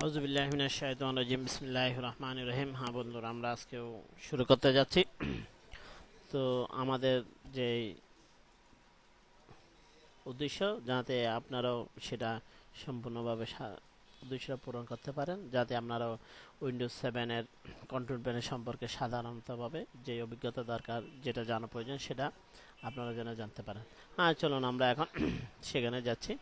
আউযুবিল্লাহি মিনাশ শাইতানির রাজিম বিসমিল্লাহির রহমানির রহিম। হ্যাঁ বন্ধুরা, আমরা আজকেও শুরু করতে যাচ্ছি। তো আমাদের যে উদ্দেশ্য, যাতে আপনারাও সেটা সম্পূর্ণভাবে উদ্দেশ্যটা পূরণ করতে পারেন, যাতে আপনারাও উইন্ডোজ 7-এর কন্ট্রোল প্যানেল সম্পর্কে সাধারণতভাবে যে অভিজ্ঞতা দরকার, যেটা জানা প্রয়োজন, সেটা আপনারা যেন জানতে পারেন। হ্যাঁ, চলুন আমরা এখন সেখানে যাচ্ছি।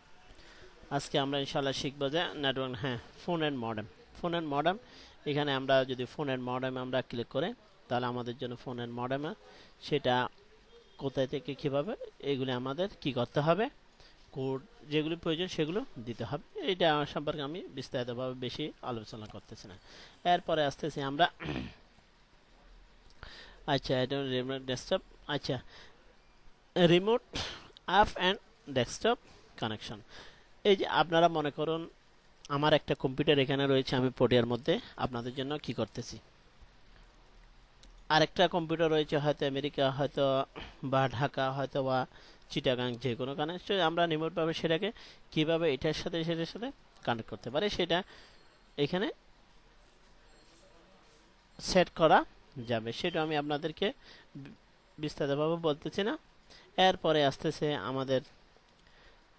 আজকে আমরা ইনশাআল্লাহ শিখবো যে network, phone and modem. Phone and modem, এখানে আমরা যদি ফোন অ্যান্ড মডেমে আমরা ক্লিক করে, তাহলে আমাদের জন্য ফোন অ্যান্ড মডেমে সেটা কোথায় থেকে কীভাবে এগুলি আমাদের কি করতে হবে, কোড যেগুলি প্রয়োজন সেগুলো দিতে হবে। এটা সম্পর্কে আমি বিস্তারিতভাবে বেশি আলোচনা করতেছি না। এরপরে আসতেছি আমরা, আচ্ছা এটা রিমোট ডেস্কটপ, আচ্ছা remote app and desktop connection. এই যে আপনারা মনে করুন আমার একটা কম্পিউটার এখানে রয়েছে, আমি পডিয়ার মধ্যে আপনাদের জন্য কি করতেছি, আরেকটা কম্পিউটার রয়েছে হয়তো আমেরিকা, হয়তো বা ঢাকা, হয়তো বা চিটাগাং, যে কোনো কানেকশন আমরা রিমোটভাবে সেটাকে কিভাবে এটার সাথে সেটার সাথে কানেক্ট করতে পারি সেটা এখানে সেট করা যাবে। সেটা আমি আপনাদেরকে বিস্তারিতভাবে বলতেছি না। এরপরে আসতেছে আমাদের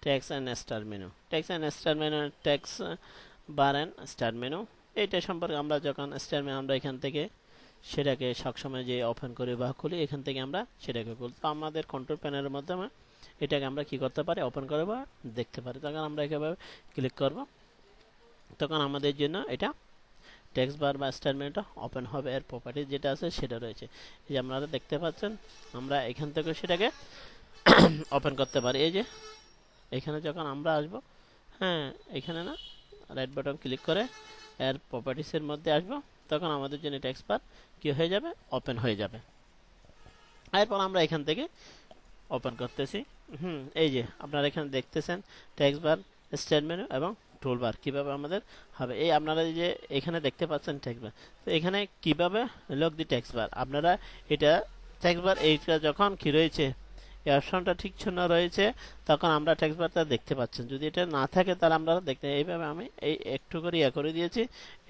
text and star menu. Text and star menu, text bar and star menu, এইটা সম্পর্কে আমরা যখন স্টার মেনু আমরা এখান থেকে সেটাকে সবসময় যে ওপেন করি বা খুলি, এখান থেকে আমরা সেটাকে খুলি। তো আমাদের কন্ট্রোল প্যানেলের মাধ্যমে এটাকে আমরা কি করতে পারি, ওপেন করে বা দেখতে পারি। তখন আমরা এভাবে ক্লিক করব, তখন আমাদের জন্য এটা টেক্সট বার বা স্টার মেনুটা ওপেন হবে। এর প্রপার্টি যেটা আছে সেটা রয়েছে, এই যে আপনারা দেখতে পাচ্ছেন। আমরা এখান থেকে সেটাকে ওপেন করতে পারি। এই যে এখানে যখন আমরা আসব, এখানে না, রাইট বাটন ক্লিক করে এর প্রপার্টিসের মধ্যে আসব, তখন আমাদের জন্য টেক্সট বার কি হয়ে যাবে, ওপেন হয়ে যাবে। এরপর আমরা এখান থেকে ওপেন করতেছি। এই যে আপনারা এখানে দেখতেছেন টেক্সট বার, স্টার মেনু এবং টুল বার কিভাবে আমাদের হবে। এই আপনারা যে এখানে দেখতে পাচ্ছেন টেক্সট বার, তো এখানে কিভাবে লক দি টেক্সট বার, আপনারা এটা টেক্সট বার এইটা যখন কি রয়েছে, এই অপশনটা ঠিক শূন্য রয়েছে, তখন আমরা টেক্সট বারটা দেখতে পাচ্ছেন। যদি এটা না থাকে তাহলে আমরা দেখতে, এইভাবে আমি এই একটু করে করে দিয়েছি,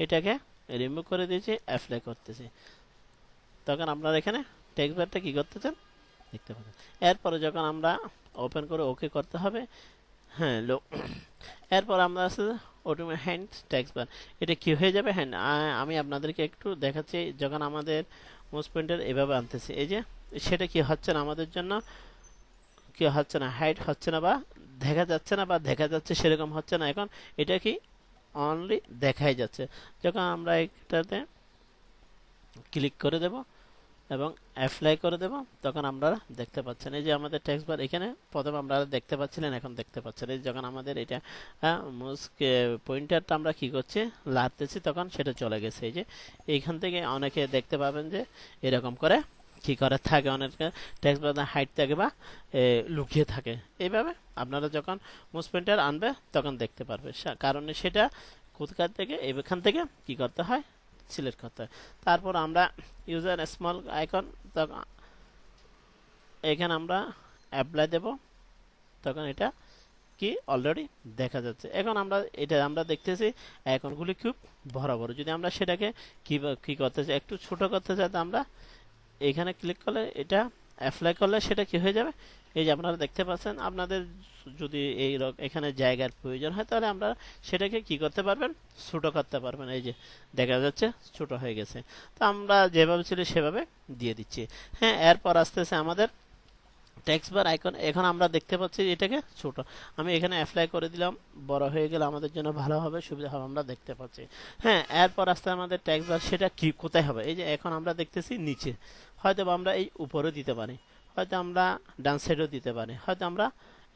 এটাকে রিমুভ করে দিয়েছি, অ্যাপ্লাই করতেছি, তখন আপনারা এখানে টেক্সট বারটা কি করতেছেন দেখতে পাচ্ছেন। এরপরে যখন আমরা ওপেন করে ওকে করতে হবে, এরপর আমরা আছে অটোমেটিক হ্যান্ড টেক্সট বার, এটা কি হয়ে যাবে হ্যান্ড। আমি আপনাদেরকে একটু দেখাচ্ছি, যখন আমাদের মোuse পয়েন্টার এভাবে আনতেছি, এই যে সেটা কি হচ্ছে না, আমাদের জন্য কি হচ্ছে না, হাইড হচ্ছে না বা দেখা যাচ্ছে না, বা দেখা যাচ্ছে সেরকম হচ্ছে না। এখন এটা কি অনলি দেখাই যাচ্ছে। যখন আমরা এটাতে ক্লিক করে দেব এবং অ্যাপ্লাই করে দেব, তখন আপনারা দেখতে পাচ্ছেন এই যে আমাদের টেক্সট বার এখানে প্রথমে আপনারা দেখতে পাচ্ছিলেন, এখন দেখতে পাচ্ছেন। এই যখন আমাদের এটা পয়েন্টারটা আমরা কি করছি, লাড়তেছি, তখন সেটা চলে গেছে। এই যে এইখান থেকে অনেকে দেখতে পাবেন যে এরকম করে কি করে থাকে, অনেকে টেক্সট বার হাইট থাকে বা লুকিয়ে থাকে। এইভাবে আপনারা যখন মুভ পয়েন্টার আনবে তখন দেখতে পারবে, কারণ সেটা কোথাকার থেকে, এখান থেকে কি করতে হয়, সিলেক্ট করতে হয়। তারপর আমরা ইউজার স্মল আইকন, তখন এখানে আমরা অ্যাপ্লাই দেব, তখন এটা কি অলরেডি দেখা যাচ্ছে। এখন আমরা এটা আমরা দেখতেছি আইকনগুলি খুব বড় বড়। যদি আমরা সেটাকে কি করতে চাই, একটু ছোট করতে চাই, আমরা এখানে ক্লিক করলে, এটা অ্যাপ্লাই করলে সেটা কি হয়ে যাবে, এই যে আপনারা দেখতে পাচ্ছেন। আপনাদের যদি এই এখানে জায়গার প্রয়োজন হয়, তাহলে আমরা সেটাকে কি করতে পারবেন, ছোট করতে পারবেন। এই যে দেখা যাচ্ছে ছোট হয়ে গেছে। তো আমরা যেভাবে ছিল সেভাবে দিয়ে দিচ্ছি। এরপর আসতেছে আমাদের টেক্সট বার আইকন। এখন আমরা দেখতে পাচ্ছি এটাকে ছোট, আমি এখানে অ্যাপ্লাই করে দিলাম, বড় হয়ে গেলে আমাদের জন্য ভালো হবে, সুবিধা হবে, আমরা দেখতে পাচ্ছি। এরপর আসতে আমাদের টেক্সট বার, সেটা কি কোথায় হবে, এই যে এখন আমরা দেখতেছি নিচে, হয়তো আমরা এই উপরে দিতে পারি, হয়তো আমরা ডান সাইডেও দিতে পারি, হয়তো আমরা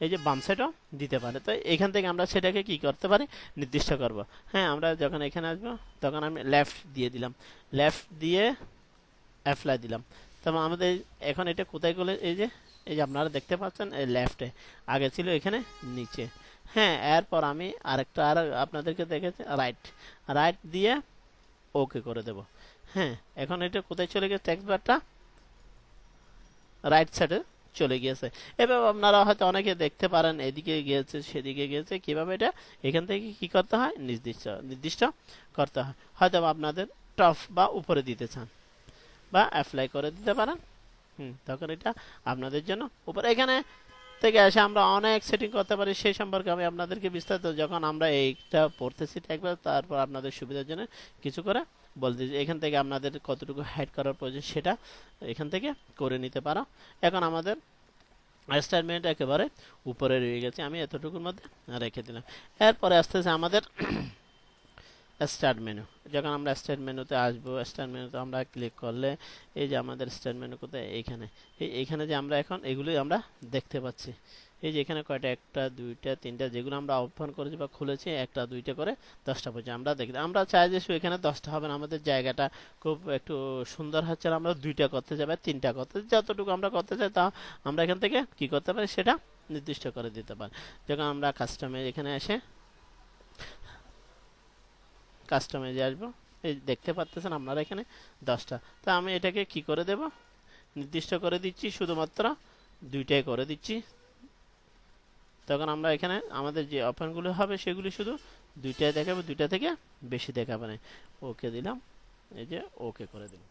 এই যে বাম সাইডও দিতে পারি। তো এখান থেকে আমরা সেটাকে কি করতে পারি, নির্দিষ্ট করব। আমরা যখন এখানে আসবো, তখন আমি লেফট দিয়ে দিলাম, লেফট দিয়ে অ্যাপ্লাই দিলাম, তখন আমাদের এখন এটা কোথায় গেলে, এই যে আপনারা দেখতে পাচ্ছেন লেফটে, আগে ছিল এখানে নিচে। এরপর আমি আরেকটা আপনাদেরকে দেখেছি, রাইট, রাইট দিয়ে ওকে করে দেব। এখন এটা কোথায় চলে গেছে, টেক্সট বারটা রাইট সাইডে চলে গিয়েছে। এভাবে আপনারা হয়তো অনেকে দেখতে পারেন এদিকে গিয়েছে সেদিকে গিয়েছে, কিভাবে এটা এখান থেকে কি করতে হয়, নির্দিষ্ট নির্দিষ্ট করতে হয়। হয়তো আপনাদের টপ বা উপরে দিতে চান বা অ্যাপ্লাই করে দিতে পারেন। তখন এটা আপনাদের জন্য উপরে এখানে থেকে এসে আমরা অনেক সেটিং করতে পারি, সেই সম্পর্কে আমি আপনাদেরকে বিস্তারিত যখন আমরা এইটা পড়তেছি একবার, তারপর আপনাদের সুবিধার জন্য কিছু করে বলতে, এখান থেকে আপনাদের কতটুকু হাইড করার প্রয়োজন সেটা এখান থেকে করে নিতে পারো। এখন আমাদের স্টেটমেন্ট একেবারে উপরে রয়ে গেছে, আমি এতটুকুর মধ্যে রেখে দিলাম। এরপরে আসতেছে আমাদের স্টার্ট মেনু। যখন আমরা স্টার্ট মেনুতে আসবো, স্টার্ট মেনুতে আমরা ক্লিক করলে এই যে আমাদের স্টার্ট মেনু কোথায়, এইখানে যে আমরা এখন এগুলি আমরা দেখতে পাচ্ছি। এই যে এখানে কয়টা, একটা দুইটা তিনটা, যেগুলো আমরা ওপেন করেছি বা খুলেছি, একটা দুইটা করে 10টা পর্যন্ত আমরা দেখি। আমরা চাই যে এখানে 10টা হবে না, আমাদের জায়গাটা খুব একটু সুন্দর হচ্ছে, আমরা 2টা করতে যাবে, 3টা করতে, যতটুকু আমরা করতে চাই তা আমরা এখান থেকে কি করতে পারি সেটা নির্দিষ্ট করে দিতে পারি। যখন আমরা কাস্টমাইজ এখানে এসে কাস্টমাইজে আসবো, এই দেখতে পাচ্ছেন আপনারা এখানে 10টা। তা আমি এটাকে কি করে দেব, নির্দিষ্ট করে দিচ্ছি, শুধুমাত্র 2টাই করে দিচ্ছি। তখন আমরা এখানে আমাদের যে অপশনগুলো হবে সেগুলি শুধু 2টাই দেখাবে, 2টা থেকে বেশি দেখাবে না। ওকে দিলাম, এই যে ওকে করে দিলাম,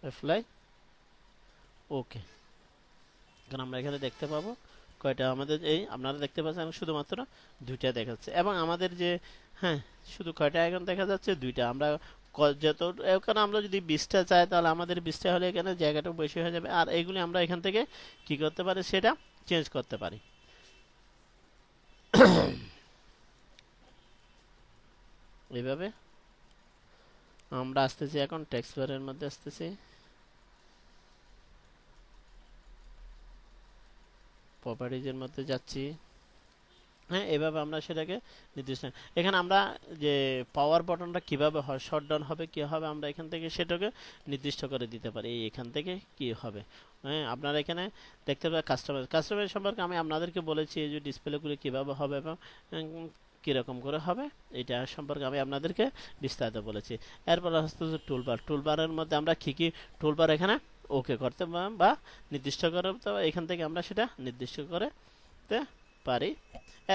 অ্যাপ্লাই ওকে। এখন আমরা এখানে দেখতে পাবো কয়টা আমাদের, এই আপনারা দেখতে পাচ্ছেন শুধুমাত্র 2টা দেখাচ্ছে। এবং আমাদের যে শুধু কয়টা এখন দেখা যাচ্ছে, 2টা। আমরা যত এখানে আমরা যদি 20টা চাই তাহলে আমাদের 20টা হলে এখানে জায়গাটা বেশি হয়ে যাবে। আর এইগুলি আমরা এখান থেকে কি করতে পারি সেটা চেঞ্জ করতে পারি। এইভাবে আমরা আসতেছি, এখন টেক্সট বারের মধ্যে আসতেছি, প্রপার্টিজের মধ্যে যাচ্ছি। এভাবে আমরা সেটাকে নির্দিষ্ট, এখানে আমরা যে পাওয়ার বাটনটা কিভাবে হয়, শট ডাউন হবে কি হবে, আমরা এখান থেকে সেটাকে নির্দিষ্ট করে দিতে পারি। এখান থেকে কি হবে, আপনারা এখানে দেখতে পাবেন কাস্টমাইজ সম্পর্কে আমি আপনাদেরকে বলেছি, এই যে ডিসপ্লেগুলি কিভাবে হবে এবং কিরকম করে হবে এটা সম্পর্কে আমি আপনাদেরকে বিস্তারিত বলেছি। এরপর আসতে টুলবারের মধ্যে আমরা কি কি টুলবার এখানে ওকে করতে বা নির্দিষ্ট করতে, এখান থেকে আমরা সেটা নির্দিষ্ট করতে পারি।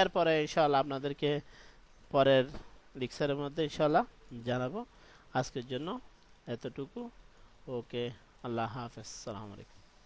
এরপরে ইনশাআল্লাহ আপনাদেরকে পরের লেকচারের মধ্যে ইনশাআল্লাহ জানাবো। আজকের জন্য এতটুকু। ওকে, আল্লাহ হাফেজ, আসসালামু আলাইকুম।